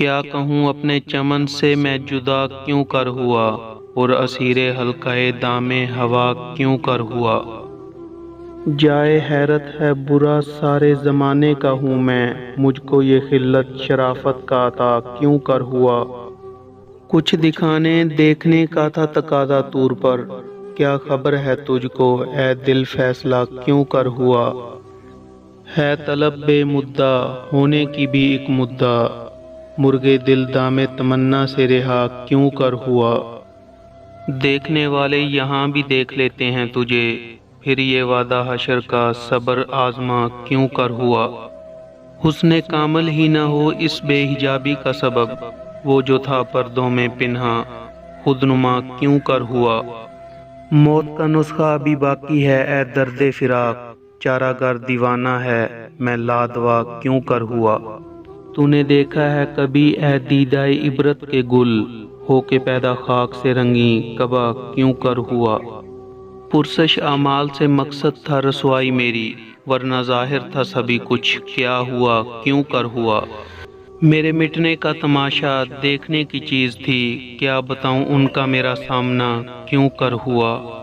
کیا کہوں اپنے چمن سے میں جدا کیوں کر ہوا، اور اسیر حلقۂ دام ہوا کیوں کر ہوا۔ جائے حیرت ہے برا سارے زمانے کا ہوں میں، مجھ کو یہ خلت شرافت کا عطا کیوں کر ہوا۔ کچھ دکھانے دیکھنے کا تھا تقاضا طور پر، کیا خبر ہے تجھ کو اے دل فیصلہ کیوں کر ہوا۔ ہے طلب بے مدعا ہونے کی بھی ایک مدعا، مرغے دل دام تمنا سے رہا کیوں کر ہوا۔ دیکھنے والے یہاں بھی دیکھ لیتے ہیں تجھے، پھر یہ وعدہ حشر کا صبر آزما کیوں کر ہوا۔ حسن کامل ہی نہ ہو اس بے حجابی کا سبب، وہ جو تھا پردوں میں پنہاں خود نما کیوں کر ہوا۔ موت کا نسخہ ابھی باقی ہے اے درد فراق، چارہ گر دیوانہ ہے میں لادوا کیوں کر ہوا۔ تو نے دیکھا ہے کبھی اے دیدہ عبرت کے گل، ہو کے پیدا خاک سے رنگیں کبا کیوں کر ہوا۔ پرسش اعمال سے مقصد تھا رسوائی میری، ورنہ ظاہر تھا سبھی کچھ کیا ہوا کیوں کر ہوا۔ میرے مٹنے کا تماشا دیکھنے کی چیز تھی، کیا بتاؤں ان کا میرا سامنا کیوں کر ہوا۔